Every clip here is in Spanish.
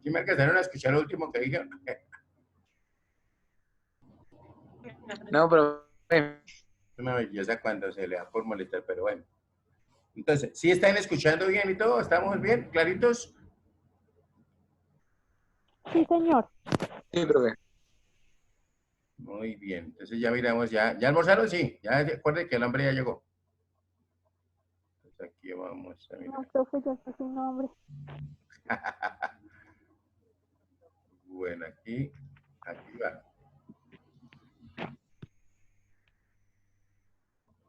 ¿Sí me alcanzaron a escuchar lo último que dije? No, pero Es una belleza cuando se le da por molestar, pero bueno. Entonces, ¿sí están escuchando bien y todo? ¿Estamos bien? ¿Claritos? Sí, señor. sí, profe. Muy bien. Entonces ya miramos, ¿ya almorzaron? Sí. Ya recuerden que el hombre ya llegó. Entonces aquí vamos a mirar. No, profe, ya está sin nombre. Bueno, aquí va.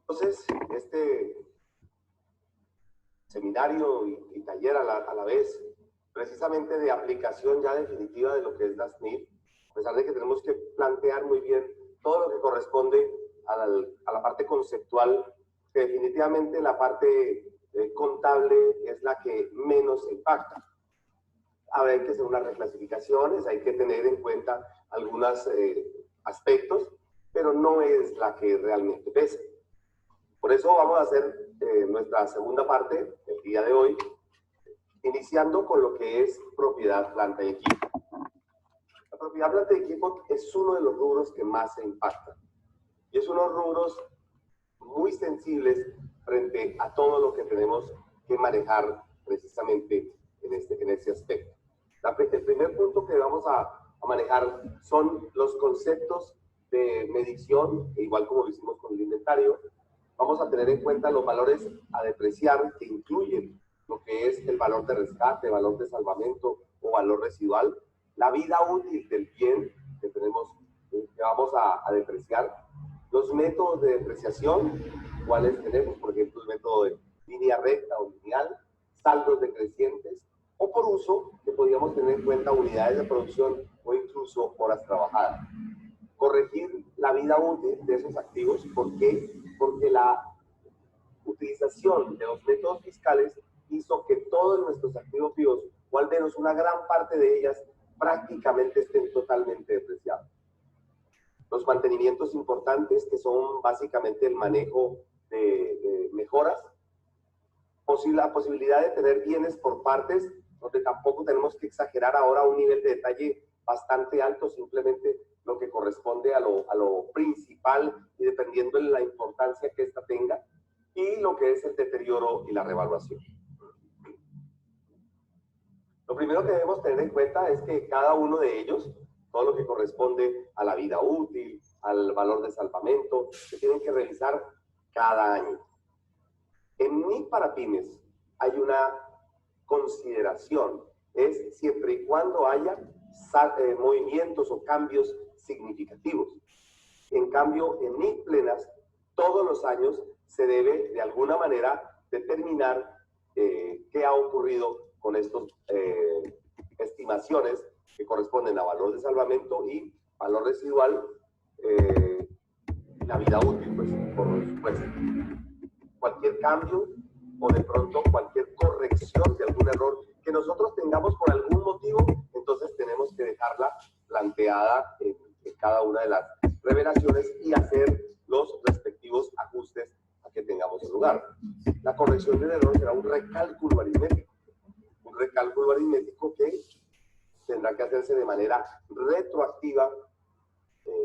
Entonces, este seminario y taller a la vez, precisamente de aplicación ya definitiva de lo que es la SNID, a pesar de que tenemos que plantear muy bien todo lo que corresponde a la parte conceptual, que definitivamente la parte contable es la que menos impacta. Hay que hacer unas reclasificaciones, hay que tener en cuenta algunos aspectos, pero no es la que realmente pesa. Por eso vamos a hacer nuestra segunda parte el día de hoy, iniciando con lo que es propiedad, planta y equipo. La propiedad, planta y equipo es uno de los rubros que más se impacta. Y es uno de los rubros muy sensibles frente a todo lo que tenemos que manejar precisamente en ese aspecto. El primer punto que vamos a manejar son los conceptos de medición, que igual como lo hicimos con el inventario, vamos a tener en cuenta los valores a depreciar que incluyen lo que es el valor de rescate, valor de salvamento o valor residual, la vida útil del bien que tenemos, que vamos a depreciar, los métodos de depreciación, cuáles tenemos, por ejemplo, el método de línea recta o lineal, saldos decrecientes, o por uso, que podríamos tener en cuenta unidades de producción o incluso horas trabajadas. Corregir la vida útil de esos activos, ¿por qué? Porque la utilización de los métodos fiscales hizo que todos nuestros activos vivos, o al menos una gran parte de ellas, prácticamente estén totalmente depreciados. Los mantenimientos importantes, que son básicamente el manejo de mejoras, la posibilidad de tener bienes por partes, donde tampoco tenemos que exagerar ahora un nivel de detalle bastante alto, simplemente lo que corresponde a lo principal y dependiendo de la importancia que ésta tenga, y lo que es el deterioro y la revaluación. Lo primero que debemos tener en cuenta es que cada uno de ellos, todo lo que corresponde a la vida útil, al valor de salvamento, se tienen que revisar cada año. En NIC para pymes hay una consideración, es siempre y cuando haya movimientos o cambios significativos. En cambio, en NIC plenas, todos los años se debe de alguna manera determinar qué ha ocurrido con estas estimaciones que corresponden a valor de salvamento y valor residual, la vida útil, pues, por supuesto. Cualquier cambio o de pronto cualquier corrección de algún error que nosotros tengamos por algún motivo, entonces tenemos que dejarla planteada en cada una de las revelaciones y hacer los respectivos ajustes a que tengamos en lugar. La corrección del error será un recálculo aritmético. Un recálculo aritmético que tendrá que hacerse de manera retroactiva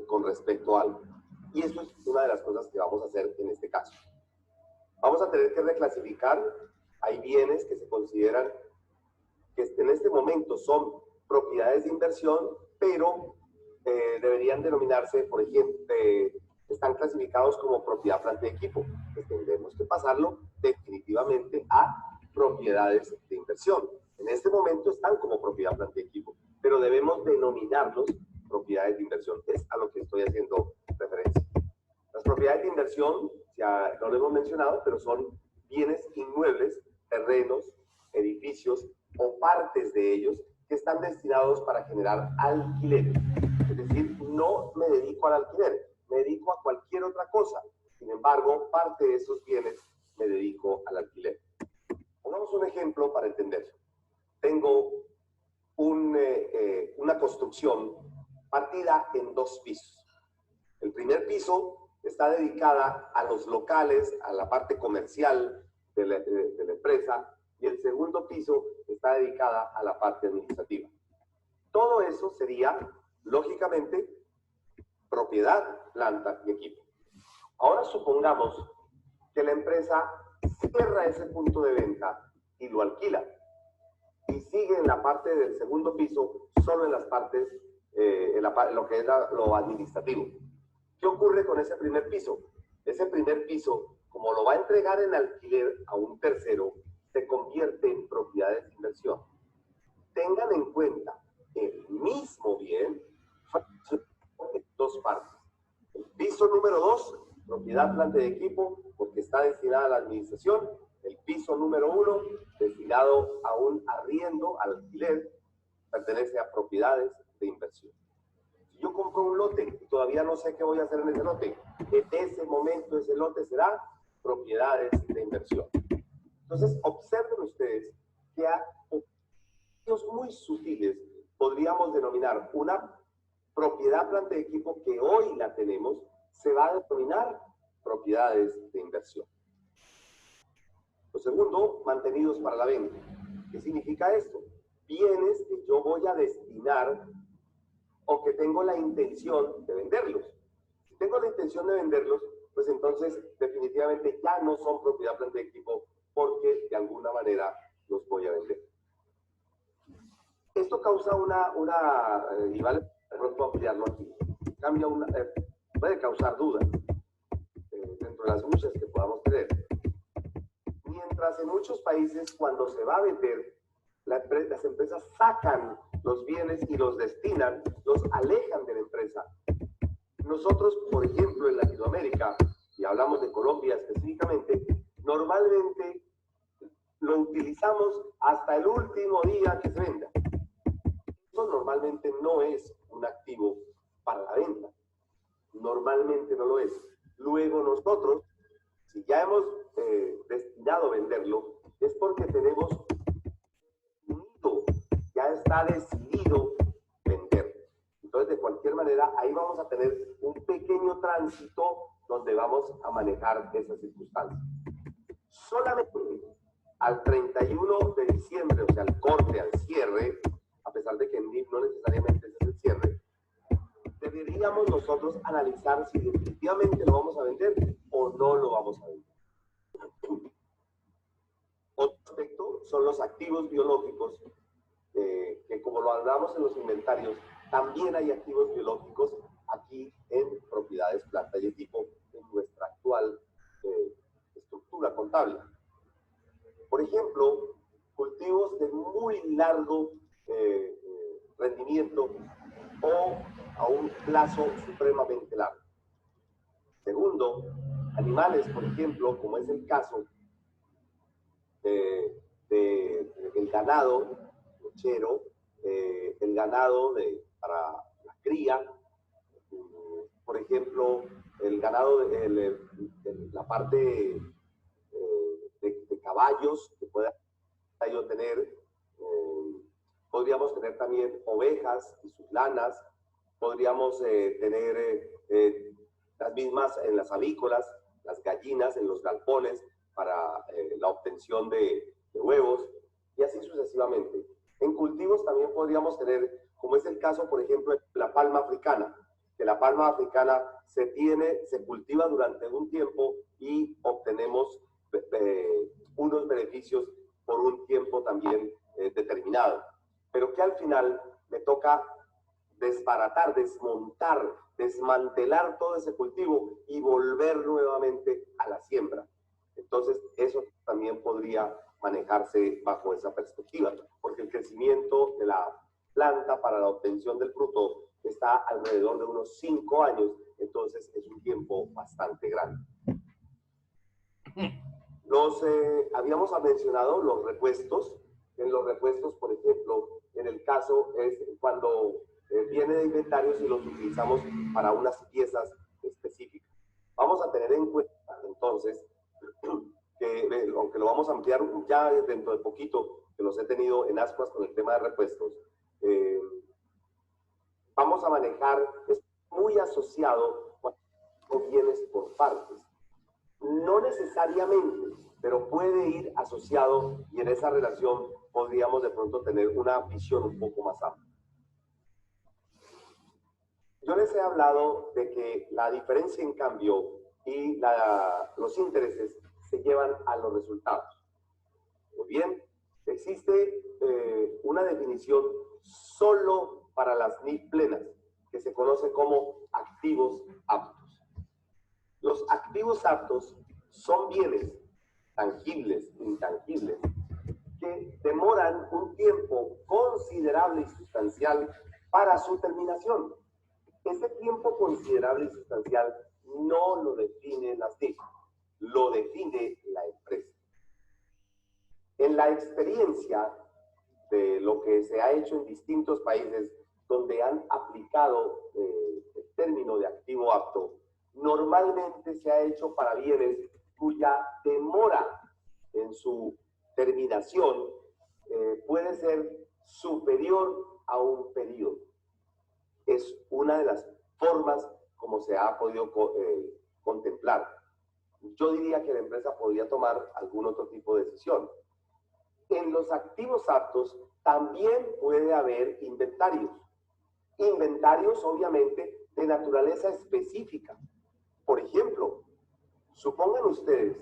con respecto a algo. Y eso es una de las cosas que vamos a hacer en este caso. Vamos a tener que reclasificar. Hay bienes que se consideran que en este momento son propiedades de inversión, pero deberían denominarse, por ejemplo, están clasificados como propiedad, planta y equipo. Pues tendremos que pasarlo definitivamente a propiedades de inversión. En este momento están como propiedad, planta y equipo, pero debemos denominarlos propiedades de inversión. Es a lo que estoy haciendo referencia. Las propiedades de inversión, ya no lo hemos mencionado, pero son bienes inmuebles, terrenos, edificios o partes de ellos que están destinados para generar alquiler. Es decir, no me dedico al alquiler, me dedico a cualquier otra cosa. Sin embargo, parte de esos bienes me dedico al alquiler. Pongamos un ejemplo para entenderlo. Tengo una construcción partida en 2 pisos. El primer piso está dedicada a los locales, a la parte comercial de la empresa, y el segundo piso está dedicada a la parte administrativa. Todo eso sería, lógicamente, propiedad, planta y equipo. Ahora supongamos que la empresa cierra ese punto de venta y lo alquila y sigue en la parte del segundo piso, solo en las partes, lo que es lo administrativo. ¿Qué ocurre con ese primer piso? Ese primer piso, como lo va a entregar en alquiler a un tercero, se convierte en propiedades de inversión. Tengan en cuenta el mismo bien en dos partes. El piso número 2, propiedad, planta y equipo, porque está destinada a la administración. El piso número 1, destinado a un arriendo, al alquiler, pertenece a propiedades de inversión. Si yo compro un lote y todavía no sé qué voy a hacer en ese lote, en ese momento ese lote será propiedades de inversión. Entonces, observen ustedes que a objetivos muy sutiles podríamos denominar una propiedad, planta y equipo que hoy la tenemos, se va a denominar propiedades de inversión. Lo segundo, mantenidos para la venta. ¿Qué significa esto? Bienes que yo voy a destinar o que tengo la intención de venderlos. Si tengo la intención de venderlos, pues entonces definitivamente ya no son propiedad, planta y equipo, porque de alguna manera los voy a vender. Esto causa y vale de pronto ampliarlo aquí, puede causar dudas dentro de las muchas que podamos tener. Mientras en muchos países cuando se va a vender, las empresas sacan los bienes y los destinan, los alejan de la empresa. Nosotros, por ejemplo, en Latinoamérica, y hablamos de Colombia específicamente, normalmente lo utilizamos hasta el último día que se venda. Eso normalmente no es un activo para la venta. Normalmente no lo es. Luego nosotros, si ya hemos destinado a venderlo, es porque tenemos ya está decidido vender. Entonces, de cualquier manera, ahí vamos a tener un pequeño tránsito donde vamos a manejar esas circunstancias. Solamente al 31 de diciembre, o sea, al corte, al cierre, a pesar de que en NIF no necesariamente ese es el cierre, deberíamos nosotros analizar si definitivamente lo vamos a vender o no lo vamos a vender. Otro aspecto son los activos biológicos, que como lo hablamos en los inventarios, también hay activos biológicos aquí en propiedades, planta y equipo en nuestra actual estructura contable. Por ejemplo, cultivos de muy largo rendimiento o a un plazo supremamente largo. Segundo, animales, por ejemplo, como es el caso del ganado lechero, el ganado para la cría, por ejemplo, el ganado de la parte de caballos que pueda yo tener. Podríamos tener también ovejas y sus lanas, podríamos tener las mismas en las avícolas, las gallinas en los galpones para la obtención de huevos y así sucesivamente. En cultivos también podríamos tener, como es el caso, por ejemplo, de la palma africana, que la palma africana se cultiva durante un tiempo y obtenemos unos beneficios por un tiempo también determinado. Pero que al final me toca desbaratar, desmontar, desmantelar todo ese cultivo y volver nuevamente a la siembra. Entonces, eso también podría manejarse bajo esa perspectiva, porque el crecimiento de la planta para la obtención del fruto está alrededor de unos 5 años, entonces es un tiempo bastante grande. Habíamos mencionado los repuestos. En los repuestos, por ejemplo, en el caso es cuando viene de inventarios y los utilizamos para unas piezas específicas. Vamos a tener en cuenta, entonces, que aunque lo vamos a ampliar ya dentro de poquito, que los he tenido en ascuas con el tema de repuestos, vamos a manejar, es muy asociado con bienes por partes. No necesariamente, pero puede ir asociado y en esa relación podríamos de pronto tener una visión un poco más amplia. Yo les he hablado de que la diferencia en cambio y los intereses se llevan a los resultados. Muy bien, existe una definición solo para las NIF plenas, que se conoce como activos aptos. Los activos aptos son bienes tangibles, intangibles, que demoran un tiempo considerable y sustancial para su terminación. Ese tiempo considerable y sustancial no lo define las NIF, lo define la empresa. En la experiencia de lo que se ha hecho en distintos países donde han aplicado el término de activo apto, normalmente se ha hecho para bienes cuya demora en su terminación puede ser superior a un periodo. Es una de las formas como se ha podido contemplar. Yo diría que la empresa podría tomar algún otro tipo de decisión. En los activos aptos también puede haber inventarios. Inventarios, obviamente, de naturaleza específica. Por ejemplo, supongan ustedes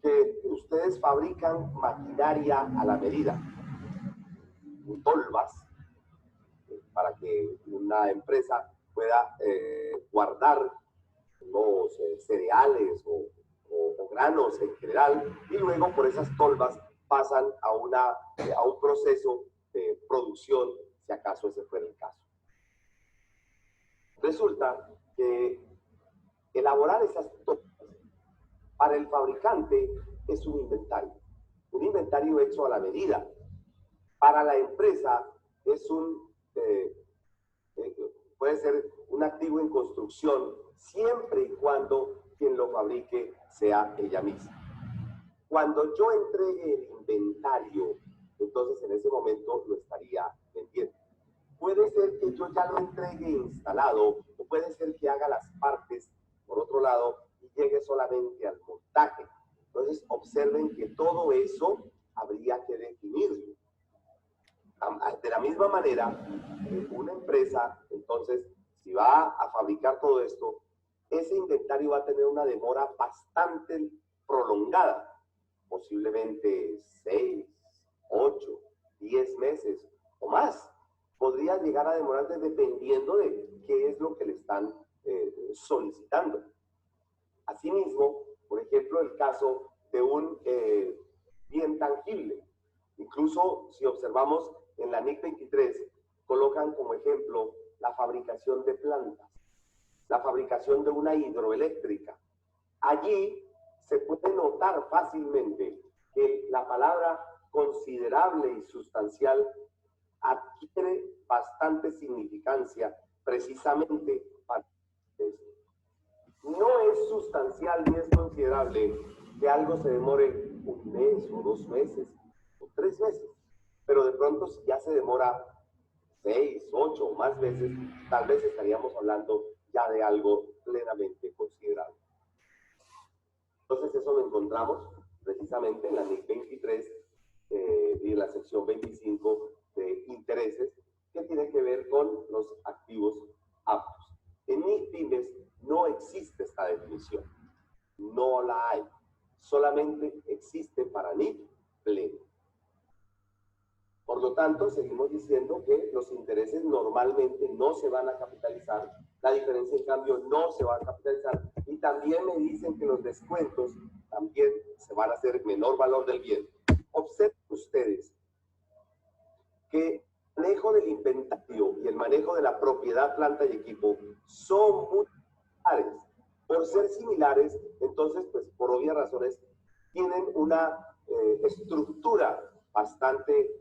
que ustedes fabrican maquinaria a la medida, tolvas, para que una empresa pueda guardar los cereales o granos en general, y luego por esas tolvas pasan a un proceso de producción, si acaso ese fuera el caso. Resulta que elaborar esas tolvas para el fabricante es un inventario hecho a la medida. Para la empresa es puede ser un activo en construcción siempre y cuando quien lo fabrique sea ella misma. Cuando yo entregue el inventario, entonces en ese momento lo estaría vendiendo. Puede ser que yo ya lo entregue instalado, o puede ser que haga las partes, por otro lado, y llegue solamente al montaje. Entonces, observen que todo eso habría que definirlo. De la misma manera, una empresa, entonces, si va a fabricar todo esto, ese inventario va a tener una demora bastante prolongada, posiblemente 6, 8, 10 meses o más. Podría llegar a demorarse dependiendo de qué es lo que le están solicitando. Asimismo, por ejemplo, el caso de un bien tangible. Incluso si observamos en la NIC 23, colocan como ejemplo la fabricación de plantas, la fabricación de una hidroeléctrica. Allí se puede notar fácilmente que la palabra considerable y sustancial adquiere bastante significancia precisamente para esto. No es sustancial ni es considerable que algo se demore un mes o 2 meses o 3 meses, pero de pronto si ya se demora 6, 8 o más veces, tal vez estaríamos hablando ya de algo plenamente considerable. Entonces eso lo encontramos precisamente en la NIC 23 y en la sección 25 de intereses, que tiene que ver con los activos aptos. En NIC Pymes no existe esta definición, no la hay, solamente existe para NIC pleno. Por lo tanto, seguimos diciendo que los intereses normalmente no se van a capitalizar, la diferencia en cambio no se va a capitalizar, y también me dicen que los descuentos también se van a hacer menor valor del bien. Observen ustedes que el manejo del inventario y el manejo de la propiedad, planta y equipo son muy similares. Por ser similares, entonces, pues por obvias razones, tienen una estructura bastante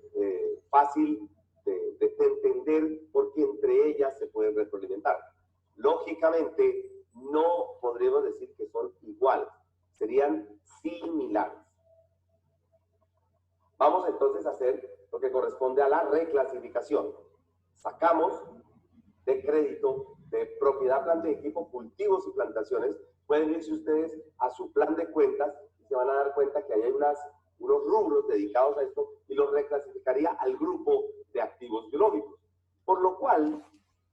fácil de entender, porque entre ellas se pueden retroalimentar. Lógicamente, no podríamos decir que son iguales, serían similares. Vamos entonces a hacer lo que corresponde a la reclasificación. Sacamos de crédito de propiedad, planta y equipo, cultivos y plantaciones. Pueden irse ustedes a su plan de cuentas y se van a dar cuenta que ahí hay unos rubros dedicados a esto, y los reclasificaría al grupo de activos biológicos. Por lo cual,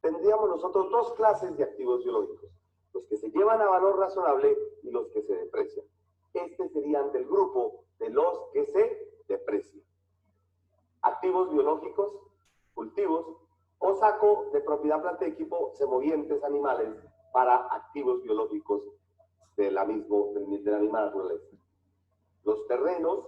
tendríamos nosotros dos clases de activos biológicos, los que se llevan a valor razonable y los que se deprecian. Este serían del grupo de los que se deprecian. Activos biológicos, cultivos, o saco de propiedad, planta y equipo, semovientes, animales, para activos biológicos de la misma naturaleza. Los terrenos,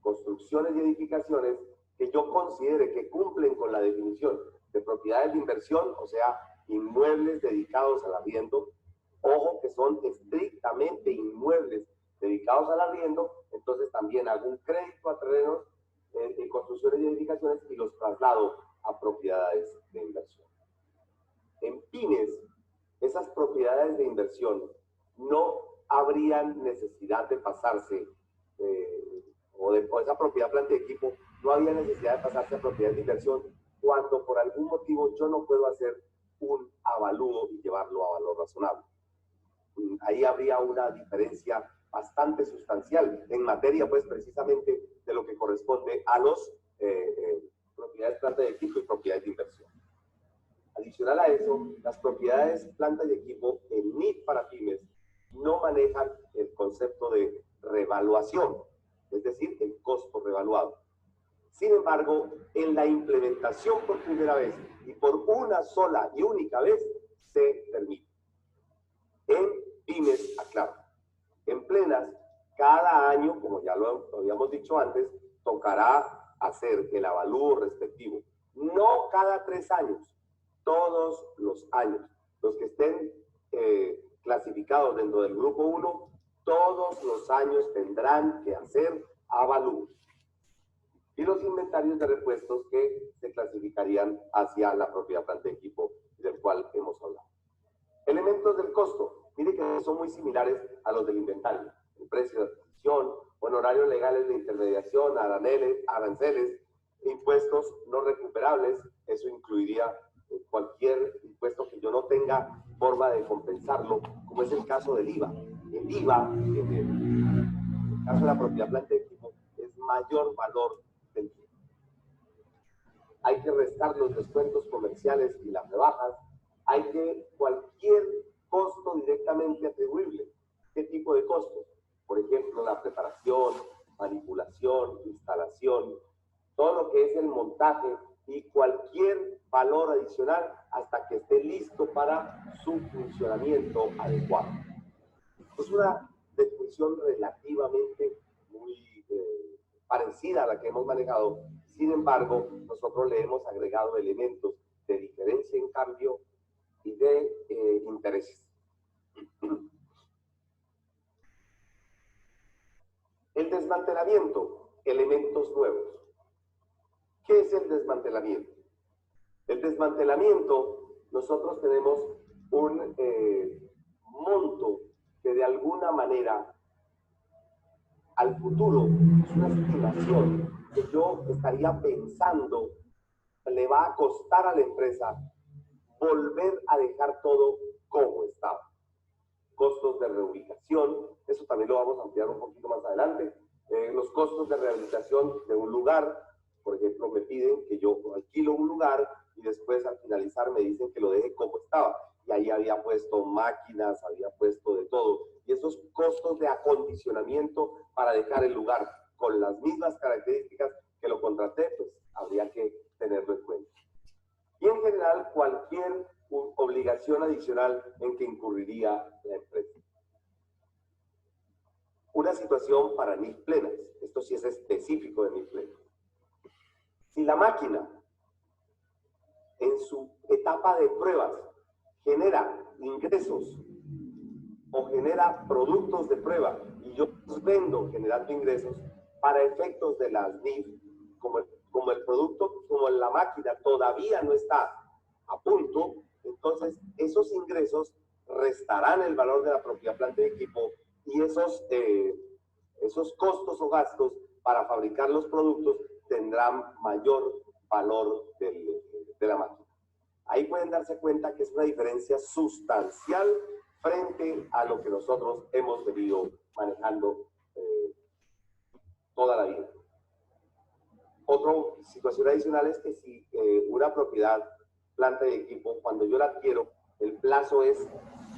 construcciones y edificaciones que yo considere que cumplen con la definición de propiedades de inversión, o sea, inmuebles dedicados al arriendo, ojo que son estrictamente inmuebles dedicados al arriendo, entonces también hago un crédito a terrenos, construcciones y edificaciones y los traslado a propiedades de inversión. En pymes, esas propiedades de inversión no habrían necesidad de pasarse, o esa propiedad, planta y equipo, no había necesidad de pasarse a propiedades de inversión cuando por algún motivo yo no puedo hacer un avalúo y llevarlo a valor razonable. Ahí habría una diferencia bastante sustancial en materia, pues, precisamente de lo que corresponde a los propiedades planta y equipo y propiedades de inversión. Adicional a eso, las propiedades planta y equipo en NIF para pymes no manejan el concepto de revaluación, es decir, el costo revaluado. Sin embargo, en la implementación por primera vez y por una sola y única vez se permite. En pymes, aclaro, en plenas, cada año, como ya lo habíamos dicho antes, tocará hacer el avalúo respectivo. No cada 3 años, todos los años. Los que estén clasificados dentro del grupo 1, todos los años tendrán que hacer avalúos. Y los inventarios de repuestos que se clasificarían hacia la propiedad planta y equipo del cual hemos hablado. Elementos del costo. Mire que son muy similares a los del inventario. El precio de adquisición, honorarios legales de intermediación, aranceles, impuestos no recuperables. Eso incluiría cualquier impuesto que yo no tenga forma de compensarlo, como es el caso del IVA. El IVA, en el caso de la propiedad planta y equipo, es mayor valor del bien. Hay que restar los descuentos comerciales y las rebajas. Hay que cualquier costo directamente atribuible. ¿Qué tipo de costos? Por ejemplo, la preparación, manipulación, instalación, todo lo que es el montaje y cualquier valor adicional hasta que esté listo para su funcionamiento adecuado. Es una definición relativamente muy parecida a la que hemos manejado. Sin embargo, nosotros le hemos agregado elementos de diferencia en cambio y de intereses. El desmantelamiento, elementos nuevos. ¿Qué es el desmantelamiento? El desmantelamiento, nosotros tenemos un monto que de alguna manera al futuro es una estimación que yo estaría pensando le va a costar a la empresa volver a dejar todo como estaba. Costos de reubicación, eso también lo vamos a ampliar un poquito más adelante. Los costos de rehabilitación de un lugar, por ejemplo, me piden que yo alquilo un lugar y después al finalizar me dicen que lo deje como estaba. Y ahí había puesto máquinas, había puesto de todo. Y esos costos de acondicionamiento para dejar el lugar con las mismas características que lo contraté, pues habría que tenerlo en cuenta. Y en general, cualquier obligación adicional en que incurriría la empresa. Una situación para NIF plenas. Esto sí es específico de NIF plenas. Si la máquina, en su etapa de pruebas, genera ingresos o genera productos de prueba y yo los vendo generando ingresos para efectos de las NIF, como el producto, como la máquina todavía no está a punto, entonces esos ingresos restarán el valor de la propiedad planta y equipo y esos costos o gastos para fabricar los productos tendrán mayor valor de la máquina. Ahí pueden darse cuenta que es una diferencia sustancial frente a lo que nosotros hemos venido manejando toda la vida. Otra situación adicional es que si una propiedad planta y equipo, cuando yo la adquiero, el plazo es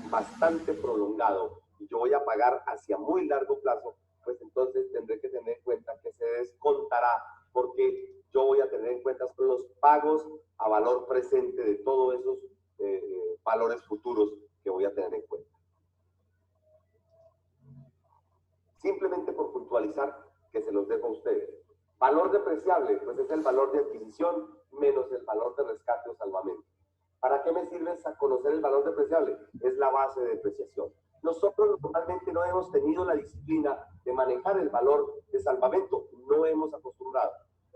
bastante prolongado y yo voy a pagar hacia muy largo plazo, pues entonces tendré que tener en cuenta que se descontará, porque yo voy a tener en cuenta los pagos a valor presente de todos esos valores futuros que voy a tener en cuenta. Simplemente por puntualizar, que se los dejo a ustedes. Valor depreciable, pues es el valor de adquisición menos el valor de rescate o salvamento. ¿Para qué me sirve conocer el valor depreciable? Es la base de depreciación. Nosotros normalmente no hemos tenido la disciplina de manejar el valor de salvamento, no hemos acostumbrado.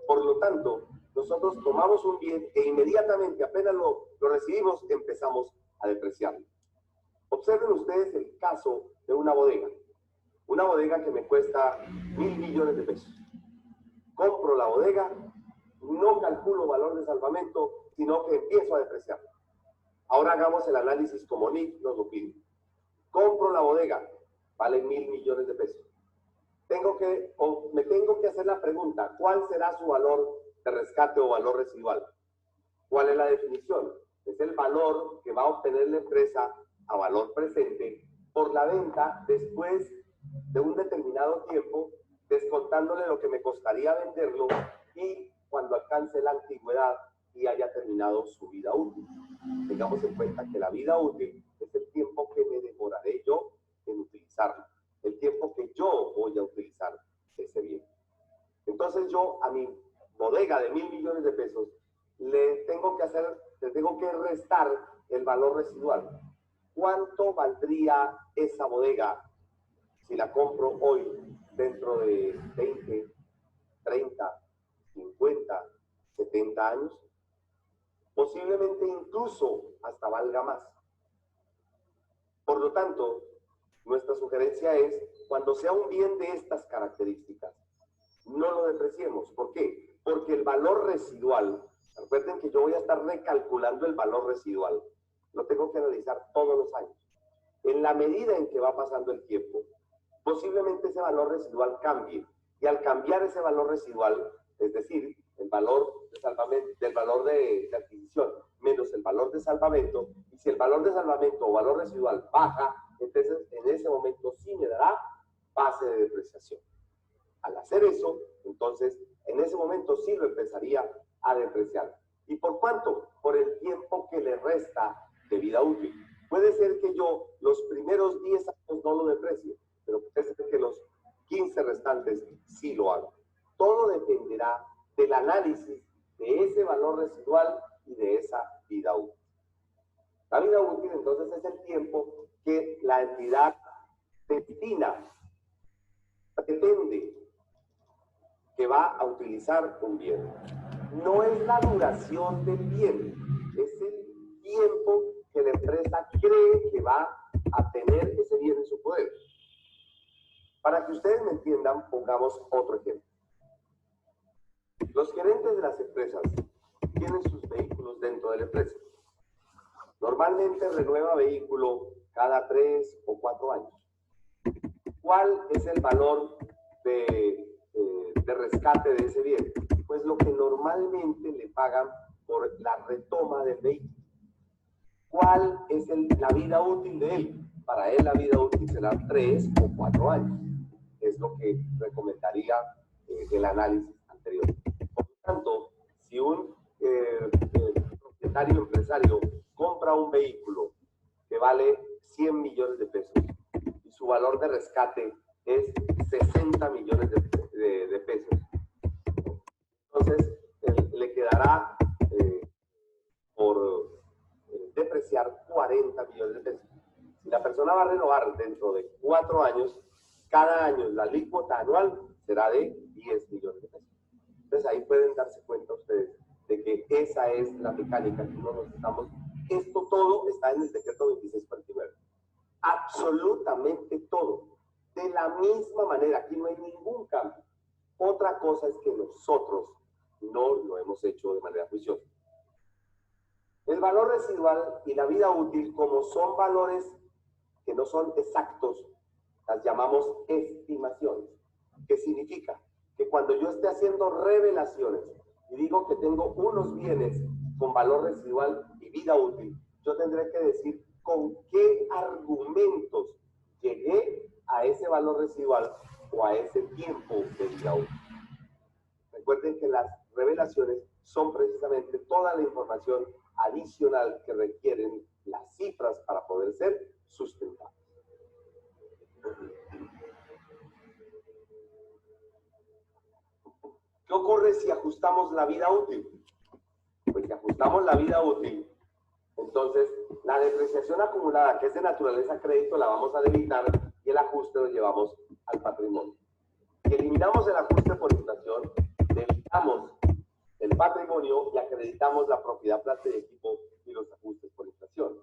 Por lo tanto, nosotros tomamos un bien e inmediatamente, apenas lo recibimos, empezamos a depreciarlo. Observen ustedes el caso de una bodega. Una bodega que me cuesta 1.000 millones de pesos. Compro la bodega, no calculo valor de salvamento, sino que empiezo a depreciarla. Ahora hagamos el análisis como NIC nos lo pide. Compro la bodega, vale 1.000 millones de pesos. Me tengo que hacer la pregunta, ¿cuál será su valor de rescate o valor residual? ¿Cuál es la definición? Es el valor que va a obtener la empresa a valor presente por la venta después de un determinado tiempo, descontándole lo que me costaría venderlo y cuando alcance la antigüedad y haya terminado su vida útil. Tengamos en cuenta que la vida útil es el tiempo que me demoraré yo en utilizarlo, el tiempo que yo voy a utilizar ese bien. Entonces yo a mi bodega de 1.000 millones de pesos le tengo que restar el valor residual. ¿Cuánto valdría esa bodega si la compro hoy dentro de 20, 30, 50, 70 años? Posiblemente incluso hasta valga más. Por lo tanto, nuestra sugerencia es, cuando sea un bien de estas características, no lo depreciemos. ¿Por qué? Porque el valor residual, recuerden que yo voy a estar recalculando el valor residual, lo tengo que analizar todos los años. En la medida en que va pasando el tiempo, posiblemente ese valor residual cambie. Y al cambiar ese valor residual, es decir, el valor de salvamento, del valor de adquisición menos el valor de salvamento, y si el valor de salvamento o valor residual baja, entonces en ese momento sí me dará base de depreciación. Al hacer eso, entonces en ese momento sí lo empezaría a depreciar. ¿Y por cuánto? Por el tiempo que le resta de vida útil. Puede ser que yo los primeros 10 años no lo deprecie, pero puede ser que los 15 restantes sí lo haga. Todo dependerá del análisis de ese valor residual y de esa vida útil. La vida útil entonces es el tiempo que la entidad destina, pretende que va a utilizar un bien. No es la duración del bien, es el tiempo que la empresa cree que va a tener ese bien en su poder. Para que ustedes me entiendan, pongamos otro ejemplo. Los gerentes de las empresas tienen sus vehículos dentro de la empresa. Normalmente renueva vehículo cada 3 o 4 años. ¿Cuál es el valor de rescate de ese bien? Pues lo que normalmente le pagan por la retoma del vehículo. ¿Cuál es la vida útil de él? Para él la vida útil será 3 o 4 años. Es lo que recomendaría el análisis anterior. Por lo tanto, si un propietario empresario compra un vehículo que vale 100 millones de pesos y su valor de rescate es 60 millones de pesos, entonces le quedará por depreciar 40 millones de pesos. Si la persona va a renovar dentro de 4 años, cada año la alícuota anual será de 10 millones de pesos. Entonces ahí pueden darse cuenta ustedes de que esa es la mecánica que nosotros estamos. Esto todo está en el decreto 2649. Absolutamente todo. De la misma manera, aquí no hay ningún cambio. Otra cosa es que nosotros no lo hemos hecho de manera juiciosa. El valor residual y la vida útil, como son valores que no son exactos, las llamamos estimaciones. ¿Qué significa? Que cuando yo esté haciendo revelaciones y digo que tengo unos bienes con valor residual y vida útil, yo tendré que decir con qué argumentos llegué a ese valor residual o a ese tiempo de vida útil. Recuerden que las revelaciones son precisamente toda la información adicional que requieren las cifras para poder ser sustentables. ¿Qué ocurre si ajustamos la vida útil? Pues si ajustamos la vida útil, entonces la depreciación acumulada, que es de naturaleza crédito, la vamos a debitar y el ajuste lo llevamos al patrimonio. Si eliminamos el ajuste por inflación, debitamos el patrimonio y acreditamos la propiedad, planta y equipo y los ajustes por inflación.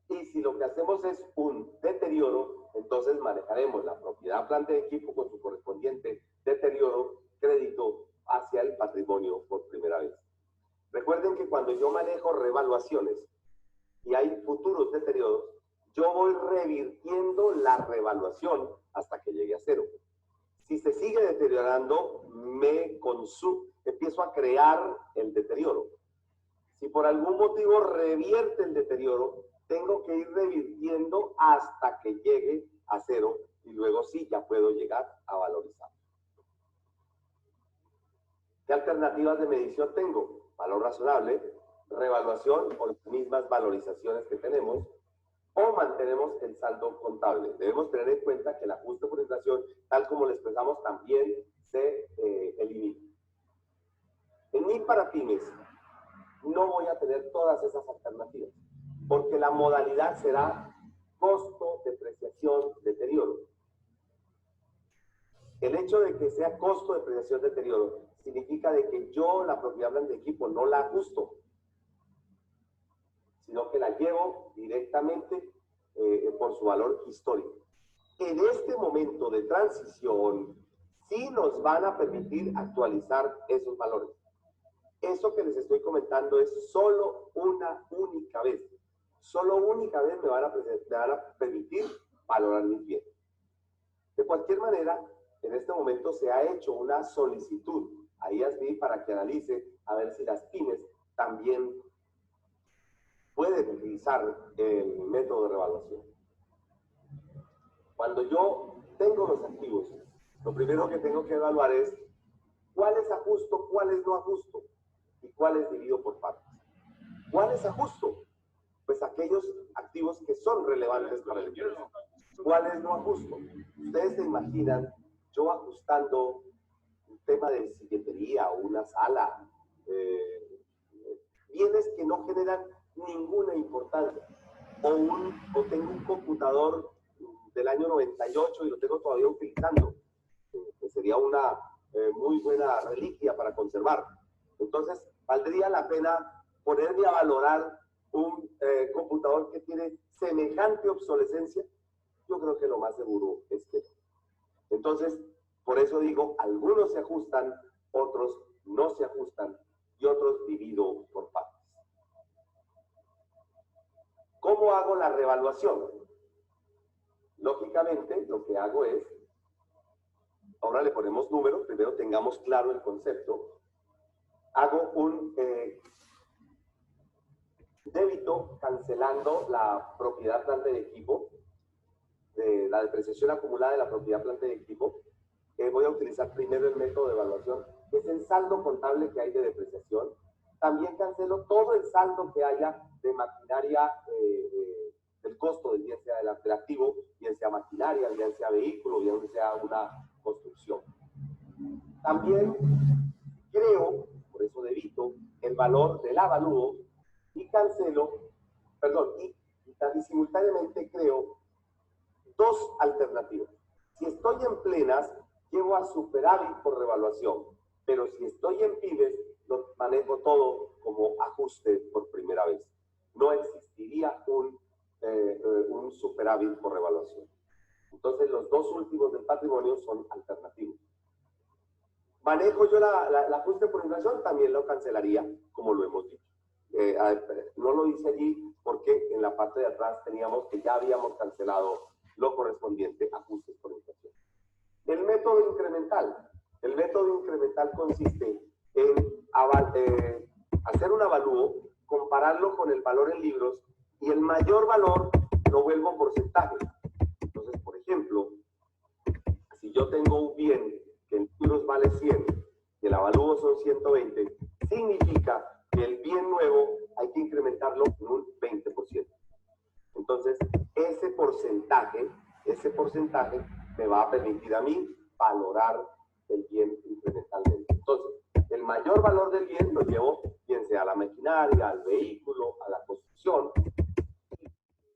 Y si lo que hacemos es un deterioro, entonces manejaremos la propiedad, planta y equipo con su correspondiente deterioro, crédito hacia el patrimonio por primera vez. Recuerden que cuando yo manejo revaluaciones y hay futuros deterioros, yo voy revirtiendo la revaluación hasta que llegue a cero. Si se sigue deteriorando, empiezo a crear el deterioro. Si por algún motivo revierte el deterioro, tengo que ir revirtiendo hasta que llegue a cero y luego sí ya puedo llegar a valorizar. ¿Qué alternativas de medición tengo? Valor razonable, revaluación o las mismas valorizaciones que tenemos, o mantenemos el saldo contable. Debemos tener en cuenta que el ajuste por inflación, tal como lo expresamos, también se elimina. En mi para pymes no voy a tener todas esas alternativas, porque la modalidad será costo, depreciación, deterioro. El hecho de que sea costo, depreciación, deterioro, significa de que yo la propiedad planta de equipo no la ajusto, sino que la llevo directamente por su valor histórico. En este momento de transición, sí nos van a permitir actualizar esos valores. Eso que les estoy comentando es solo una única vez. Solo única vez me van a permitir valorar mis bienes. De cualquier manera, en este momento se ha hecho una solicitud a IASB para que analice a ver si las pymes también pueden utilizar el método de revaluación. Cuando yo tengo los activos, lo primero que tengo que evaluar es cuáles ajusto, cuáles no ajusto y cuáles divido por partes. ¿Cuáles ajusto? Pues aquellos activos que son relevantes para el empresa. ¿Cuáles no ajusto? Ustedes se imaginan yo ajustando un tema de silletería o una sala, bienes que no generan ninguna importancia, o tengo un computador del año 98 y lo tengo todavía utilizando, que sería una muy buena reliquia para conservar. Entonces, valdría la pena ponerme a valorar un computador que tiene semejante obsolescencia. Yo creo que lo más seguro es que no. Entonces, por eso digo, algunos se ajustan, otros no se ajustan y otros divido por partes. ¿Cómo hago la revaluación? Lógicamente, lo que hago es, ahora le ponemos números, primero tengamos claro el concepto. Hago un débito cancelando la propiedad, planta y equipo, la depreciación acumulada de la propiedad, planta y equipo. Voy a utilizar primero el método de evaluación, que es el saldo contable que hay de depreciación. También cancelo todo el saldo que haya de maquinaria, del costo del bien sea del activo, bien sea maquinaria, bien sea vehículo, bien sea una construcción. También creo, por eso debito, el valor del avalúo y cancelo, y simultáneamente creo dos alternativas. Si estoy en plenas, llevo a superávit por revaluación, pero si estoy en pymes, lo manejo todo como ajuste por primera vez. No existiría un superávit por revaluación. Entonces, los dos últimos del patrimonio son alternativos. ¿Manejo yo el ajuste por inflación? También lo cancelaría, como lo hemos dicho. No lo hice allí porque en la parte de atrás teníamos que ya habíamos cancelado lo correspondiente a ajustes por inflación. El método incremental. El método incremental consiste en hacer un avalúo compararlo con el valor en libros y el mayor valor lo vuelvo porcentaje. Entonces, por ejemplo, si yo tengo un bien que en libros vale 100 y el avalúo son 120, significa que el bien nuevo hay que incrementarlo en un 20%. Entonces, ese porcentaje me va a permitir a mí valorar el bien incrementalmente. Entonces, el mayor valor del bien lo llevo, bien sea a la maquinaria, al vehículo, a la construcción.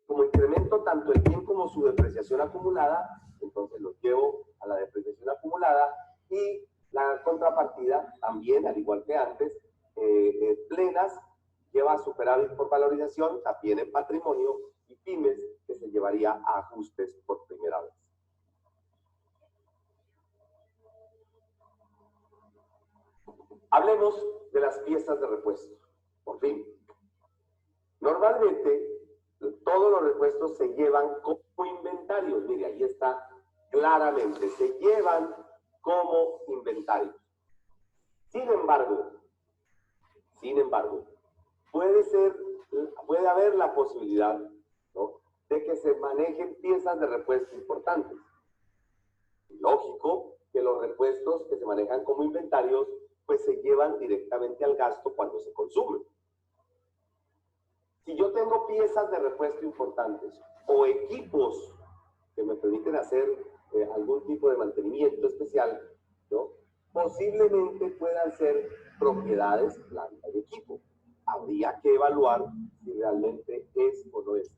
Como incremento tanto el bien como su depreciación acumulada, entonces lo llevo a la depreciación acumulada y la contrapartida también, al igual que antes, plenas lleva a superávit por valorización, también en patrimonio, y pymes que se llevaría a ajustes por primera vez. Hablemos de las piezas de repuesto. Por fin. Normalmente, todos los repuestos se llevan como inventarios. Mire, ahí está claramente. Se llevan como inventarios. Sin embargo, puede haber la posibilidad, ¿no?, de que se manejen piezas de repuesto importantes. Lógico que los repuestos que se manejan como inventarios pues se llevan directamente al gasto cuando se consumen. Si yo tengo piezas de repuesto importantes o equipos que me permiten hacer algún tipo de mantenimiento especial, ¿no?, posiblemente puedan ser propiedades, planta y equipo. Habría que evaluar si realmente es o no es.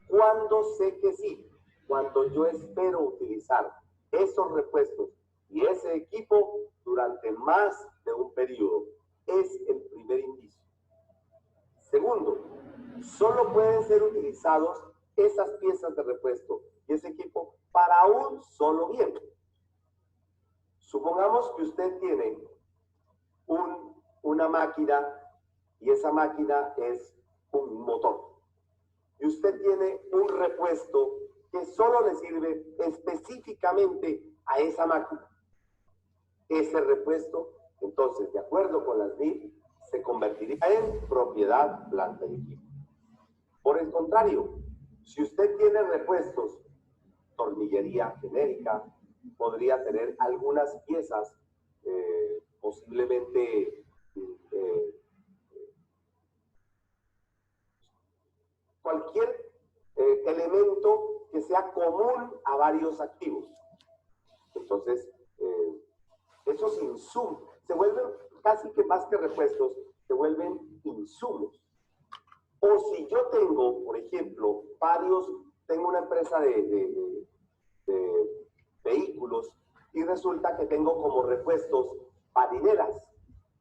¿Cuándo sé que sí? Cuando yo espero utilizar esos repuestos y ese equipo durante más de un periodo. Es el primer indicio. Segundo, solo pueden ser utilizados esas piezas de repuesto y ese equipo para un solo bien. Supongamos que usted tiene una máquina y esa máquina es un motor. Y usted tiene un repuesto que solo le sirve específicamente a esa máquina. Ese repuesto, entonces, de acuerdo con las NIF, se convertiría en propiedad, planta y equipo. Por el contrario, si usted tiene repuestos, tornillería genérica, podría tener algunas piezas, posiblemente cualquier elemento que sea común a varios activos. Entonces, esos insumos se vuelven casi que más que repuestos, se vuelven insumos. O si yo tengo, por ejemplo, tengo una empresa de vehículos y resulta que tengo como repuestos balineras.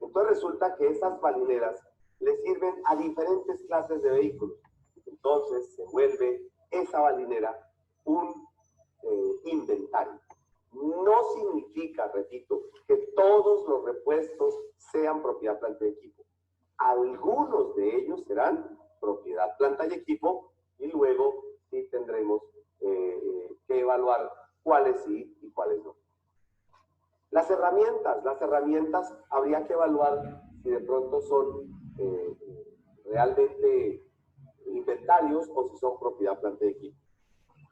Entonces resulta que esas balineras le sirven a diferentes clases de vehículos. Entonces se vuelve esa balinera un inventario. No significa, repito, que todos los repuestos sean propiedad, planta y equipo. Algunos de ellos serán propiedad, planta y equipo, y luego sí tendremos que evaluar cuáles sí y cuáles no. Las herramientas habría que evaluar si de pronto son realmente inventarios o si son propiedad, planta y equipo.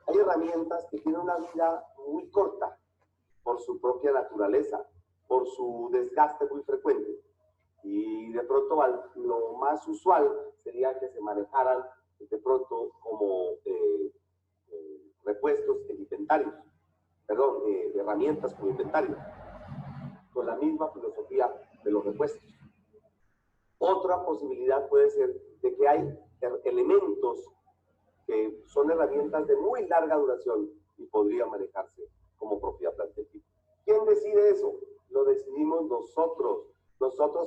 Hay herramientas que tienen una vida muy corta por su propia naturaleza, por su desgaste muy frecuente. Y de pronto lo más usual sería que se manejaran de pronto como repuestos en inventarios, perdón, herramientas como inventario, con la misma filosofía de los repuestos. Otra posibilidad puede ser de que hay elementos que son herramientas de muy larga duración y podría manejarse como propiedad, planta y equipo. ¿Quién decide eso? Lo decidimos nosotros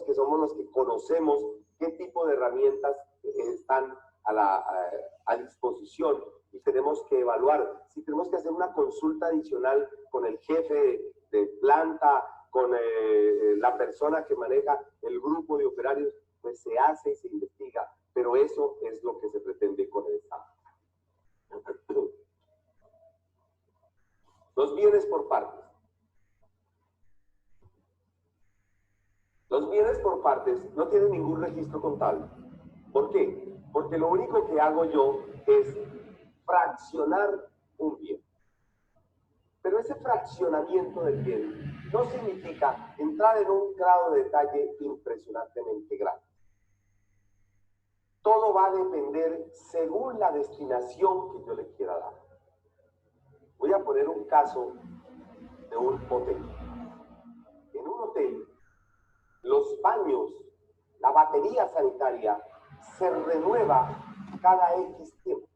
que somos los que conocemos qué tipo de herramientas están a disposición y tenemos que evaluar. Si tenemos que hacer una consulta adicional con el jefe de planta, con la persona que maneja el grupo de operarios, pues se hace y se investiga, pero eso es lo que se pretende con el Estado. Los bienes por partes. Los bienes por partes no tienen ningún registro contable. ¿Por qué? Porque lo único que hago yo es fraccionar un bien. Pero ese fraccionamiento del bien no significa entrar en un grado de detalle impresionantemente grande. Todo va a depender según la destinación que yo le quiera dar. Voy a poner un caso de un hotel. En un hotel, los baños, la batería sanitaria se renueva cada X tiempo.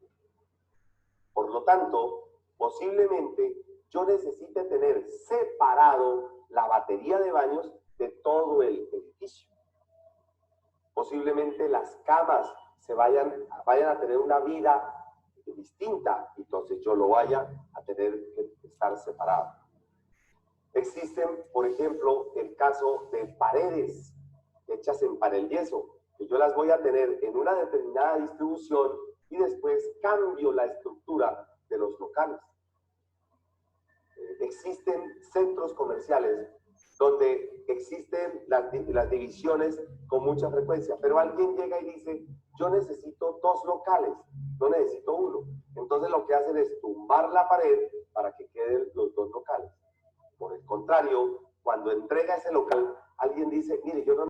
Por lo tanto, posiblemente yo necesite tener separado la batería de baños de todo el edificio. Posiblemente las camas vayan a tener una vida distinta, entonces yo lo vaya a tener que estar separado. Existen, por ejemplo, el caso de paredes hechas en panel yeso, que yo las voy a tener en una determinada distribución y después cambio la estructura de los locales. Existen centros comerciales donde existen las divisiones con mucha frecuencia, pero alguien llega y dice, yo necesito 2 locales, no necesito 1. Entonces lo que hacen es tumbar la pared para que queden los 2 locales. Por el contrario, cuando entrega ese local, alguien dice, mire, yo no